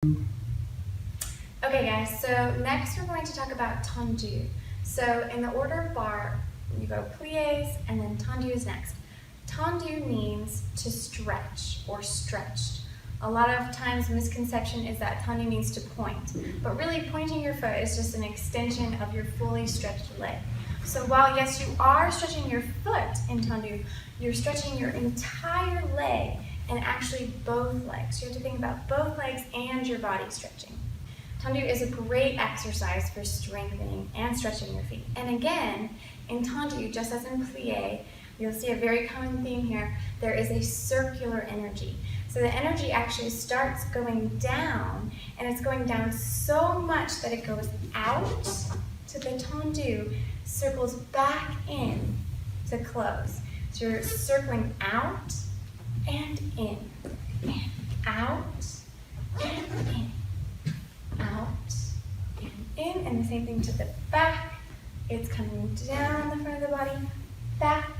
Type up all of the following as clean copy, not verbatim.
Okay guys, so next we're going to talk about tendu. So in the order of bar, you go pliés and then tendu is next. Tendu means to stretch or stretched. A lot of times misconception is that tendu means to point, but really pointing your foot is just an extension of your fully stretched leg. So while yes, you are stretching your foot in tendu, you're stretching your entire leg and actually both legs. You have to think about both legs and your body stretching. Tendu is a great exercise for strengthening and stretching your feet. And again, in tendu, just as in plié, you'll see a very common theme here. There is a circular energy. So the energy actually starts going down, and it's going down so much that it goes out to the tendu, circles back in to close. So you're circling out and in, and out and in. Out and in, and the same thing to the back. It's coming down the front of the body, back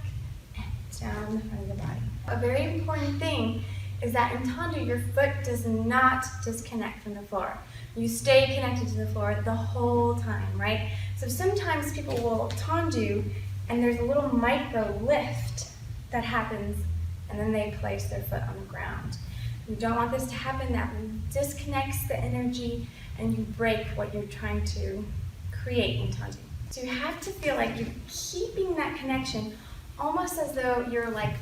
and down the front of the body. A very important thing is that in tendu, your foot does not disconnect from the floor. You stay connected to the floor the whole time, right? So sometimes people will tendu and there's a little micro lift that happens and then they place their foot on the ground. You don't want this to happen. That disconnects the energy and you break what you're trying to create in tendu. So you have to feel like you're keeping that connection almost as though you're like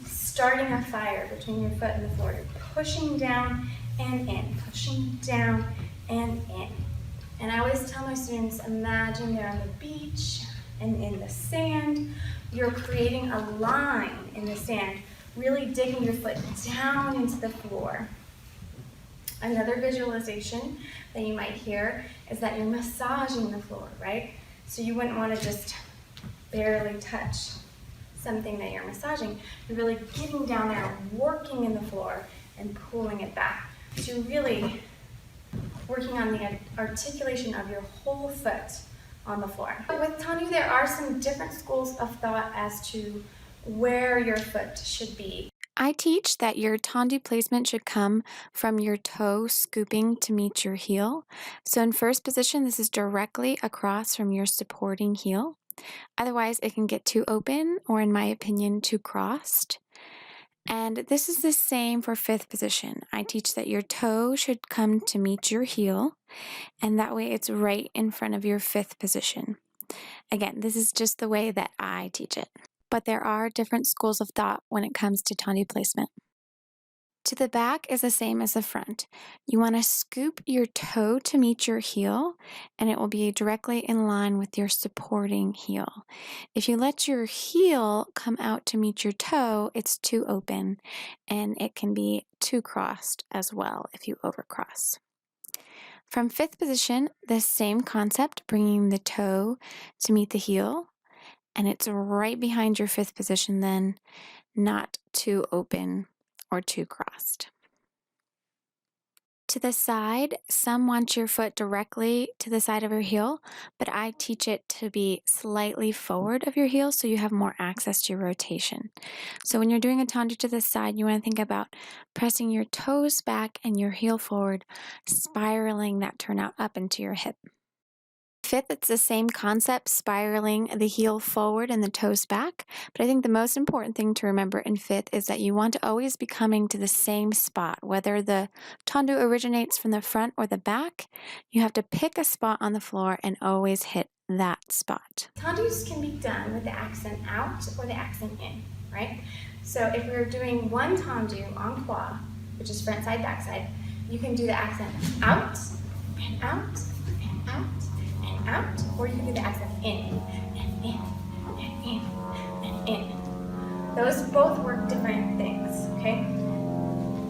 starting a fire between your foot and the floor. You're pushing down and in, pushing down and in. And I always tell my students, imagine they're on the beach and in the sand. You're creating a line in the sand, really digging your foot down into the floor. Another visualization that you might hear is that you're massaging the floor, right? So you wouldn't want to just barely touch something that you're massaging. You're really getting down there, working in the floor and pulling it back. So you're really working on the articulation of your whole foot on the floor. But with tendu, there are some different schools of thought as to where your foot should be. I teach that your tendu placement should come from your toe scooping to meet your heel. So in first position, this is directly across from your supporting heel. Otherwise, it can get too open or, in my opinion, too crossed. And this is the same for fifth position. I teach that your toe should come to meet your heel, and that way it's right in front of your fifth position. Again, this is just the way that I teach it. But there are different schools of thought when it comes to tendu placement. To the back is the same as the front. You want to scoop your toe to meet your heel, and it will be directly in line with your supporting heel. If you let your heel come out to meet your toe, it's too open, and it can be too crossed as well if you overcross. From fifth position, the same concept, bringing the toe to meet the heel, and it's right behind your fifth position then, not too open or too crossed. To the side, some want your foot directly to the side of your heel, but I teach it to be slightly forward of your heel so you have more access to your rotation. So when you're doing a tendu to the side, you want to think about pressing your toes back and your heel forward, spiraling that turnout up into your hip. Fifth, it's the same concept, spiraling the heel forward and the toes back. But I think the most important thing to remember in fifth is that you want to always be coming to the same spot. Whether the tendu originates from the front or the back, you have to pick a spot on the floor and always hit that spot. Tendus can be done with the accent out or the accent in, right? So if we're doing one tendu en croix, which is front side, back side, you can do the accent out and out and out and out, or you can do the accent in and in and in and in. Those both work different things, okay?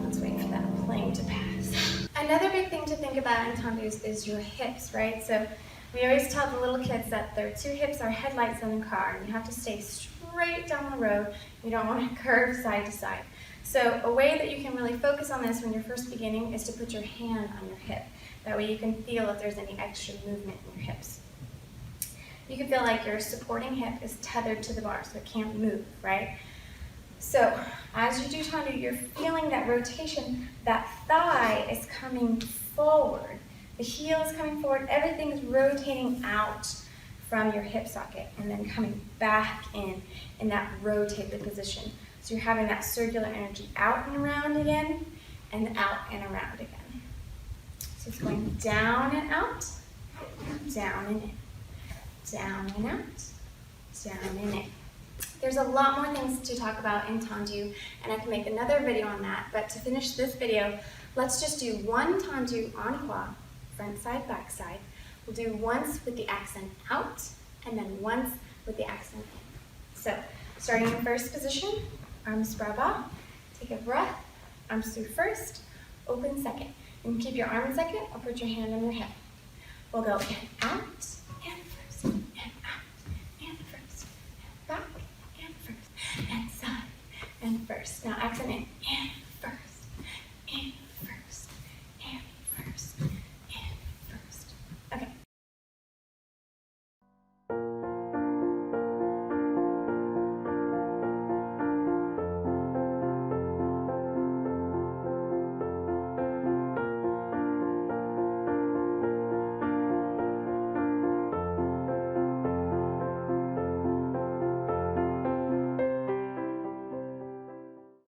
Let's wait for that plane to pass. Another big thing to think about in tendus is your hips, right? So we always tell the little kids that their two hips are headlights in the car, and you have to stay straight down the road. You don't want to curve side to side. So a way that you can really focus on this when you're first beginning is to put your hand on your hip. That way you can feel if there's any extra movement in your hips. You can feel like your supporting hip is tethered to the bar, so it can't move, right? So as you do tendu, you're feeling that rotation. That thigh is coming forward. The heel is coming forward. Everything is rotating out from your hip socket and then coming back in that rotated position. So you're having that circular energy out and around again, and out and around again. So it's going down and out, down and in, down and out, down and in. There's a lot more things to talk about in tendu, and I can make another video on that, but to finish this video, let's just do one tendu en trois, front side, back side. We'll do once with the accent out, and then once with the accent in. So, starting in first position, arms bras, take a breath, arms through first, open second. You can keep your arm in second, or put your hand on your hip. We'll go in, out, and first, and out, and first, and back, and first, and side, and first. Now accent in, and